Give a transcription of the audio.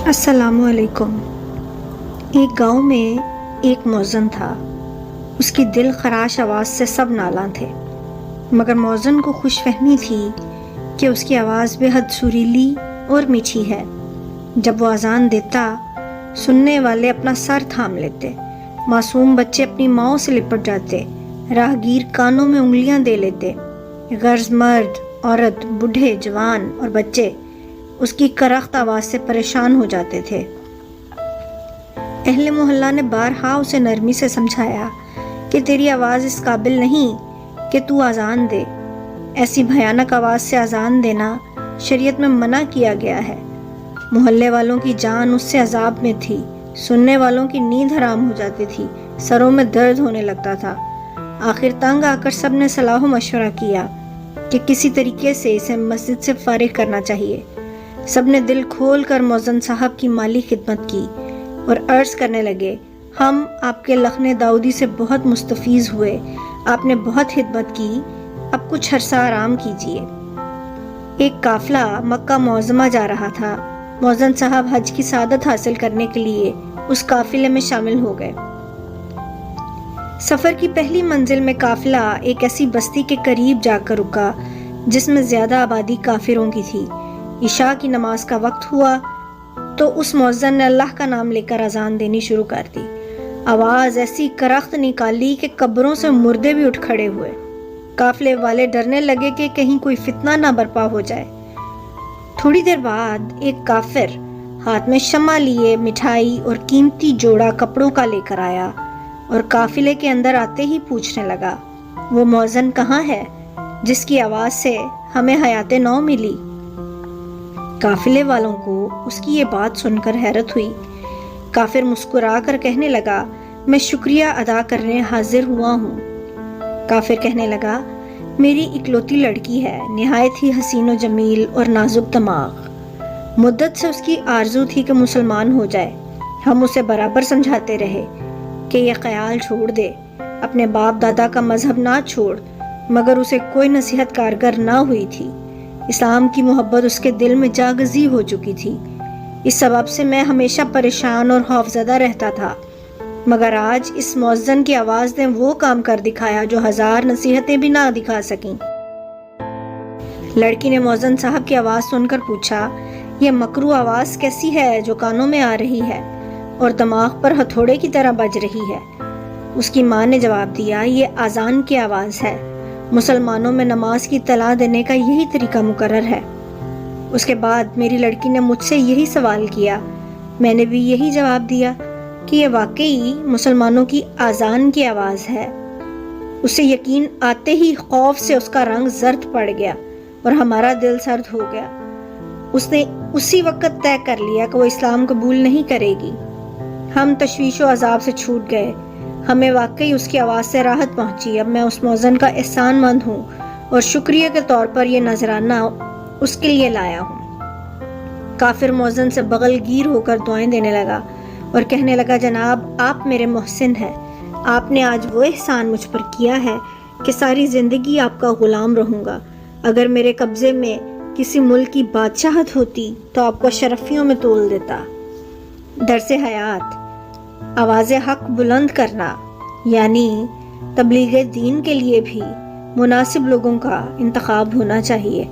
السلام علیکم۔ ایک گاؤں میں ایک مؤذن تھا۔ اس کی دل خراش آواز سے سب نالاں تھے، مگر مؤذن کو خوش فہمی تھی کہ اس کی آواز بے حد سریلی اور میٹھی ہے۔ جب وہ اذان دیتا، سننے والے اپنا سر تھام لیتے، معصوم بچے اپنی ماؤں سے لپٹ جاتے، راہگیر کانوں میں انگلیاں دے لیتے، غرض مرد، عورت، بوڑھے، جوان اور بچے اس کی کرخت آواز سے پریشان ہو جاتے تھے۔ اہل محلہ نے بارہا اسے نرمی سے سمجھایا کہ تیری آواز اس قابل نہیں کہ تو اذان دے۔ ایسی بھیانک آواز سے اذان دینا شریعت میں منع کیا گیا ہے۔ محلے والوں کی جان اس سے عذاب میں تھی، سننے والوں کی نیند حرام ہو جاتی تھی، سروں میں درد ہونے لگتا تھا۔ آخر تنگ آ کر سب نے صلاح و مشورہ کیا کہ کسی طریقے سے اسے مسجد سے فارغ کرنا چاہیے۔ سب نے دل کھول کر مؤذن صاحب کی مالی خدمت کی اور عرض کرنے لگے، ہم آپ کے لخن داؤدی سے بہت مستفیض ہوئے، آپ نے بہت خدمت کی، اب کچھ عرصہ آرام کیجیے۔ ایک قافلہ مکہ معظمہ جا رہا تھا۔ مؤذن صاحب حج کی سعادت حاصل کرنے کے لیے اس قافلے میں شامل ہو گئے۔ سفر کی پہلی منزل میں قافلہ ایک ایسی بستی کے قریب جا کر رکا جس میں زیادہ آبادی کافروں کی تھی۔ عشاء کی نماز کا وقت ہوا تو اس مؤذن نے اللہ کا نام لے کر اذان دینی شروع کر دی۔ آواز ایسی کرخت نکالی کہ قبروں سے مردے بھی اٹھ کھڑے ہوئے۔ قافلے والے ڈرنے لگے کہ کہیں کوئی فتنہ نہ برپا ہو جائے۔ تھوڑی دیر بعد ایک کافر ہاتھ میں شمع لیے مٹھائی اور قیمتی جوڑا کپڑوں کا لے کر آیا اور قافلے کے اندر آتے ہی پوچھنے لگا، وہ مؤذن کہاں ہے جس کی آواز سے ہمیں حیات نو ملی؟ قافلے والوں کو اس کی یہ بات سن کر حیرت ہوئی۔ کافر مسکرا کر کہنے لگا، میں شکریہ ادا کرنے حاضر ہوا ہوں۔ کافر کہنے لگا، میری اکلوتی لڑکی ہے، نہایت ہی حسین و جمیل اور نازک دماغ۔ مدت سے اس کی آرزو تھی کہ مسلمان ہو جائے۔ ہم اسے برابر سمجھاتے رہے کہ یہ خیال چھوڑ دے، اپنے باپ دادا کا مذہب نہ چھوڑ، مگر اسے کوئی نصیحت کارگر نہ ہوئی تھی۔ اسلام کی محبت اس کے دل میں جاگزی ہو چکی تھی۔ اس سبب سے میں ہمیشہ پریشان اور خوفزدہ رہتا تھا، مگر آج اس مؤذن کی آواز نے وہ کام کر دکھایا جو ہزار نصیحتیں بھی نہ دکھا سکیں۔ لڑکی نے مؤذن صاحب کی آواز سن کر پوچھا، یہ مکروہ آواز کیسی ہے جو کانوں میں آ رہی ہے اور دماغ پر ہتھوڑے کی طرح بج رہی ہے؟ اس کی ماں نے جواب دیا، یہ اذان کی آواز ہے، مسلمانوں میں نماز کی اطلاع دینے کا یہی طریقہ مقرر ہے۔ اس کے بعد میری لڑکی نے مجھ سے یہی سوال کیا، میں نے بھی یہی جواب دیا کہ یہ واقعی مسلمانوں کی اذان کی آواز ہے۔ اسے یقین آتے ہی خوف سے اس کا رنگ زرد پڑ گیا اور ہمارا دل سرد ہو گیا۔ اس نے اسی وقت طے کر لیا کہ وہ اسلام قبول نہیں کرے گی۔ ہم تشویش و عذاب سے چھوٹ گئے، ہمیں واقعی اس کی آواز سے راحت پہنچی۔ اب میں اس مؤذن کا احسان مند ہوں اور شکریہ کے طور پر یہ نذرانہ اس کے لیے لایا ہوں۔ کافر مؤذن سے بغل گیر ہو کر دعائیں دینے لگا اور کہنے لگا، جناب آپ میرے محسن ہیں، آپ نے آج وہ احسان مجھ پر کیا ہے کہ ساری زندگی آپ کا غلام رہوں گا۔ اگر میرے قبضے میں کسی ملک کی بادشاہت ہوتی تو آپ کو شرفیوں میں تول دیتا۔ درس حیات، آواز حق بلند کرنا، یعنی تبلیغ دین کے لیے بھی مناسب لوگوں کا انتخاب ہونا چاہیے۔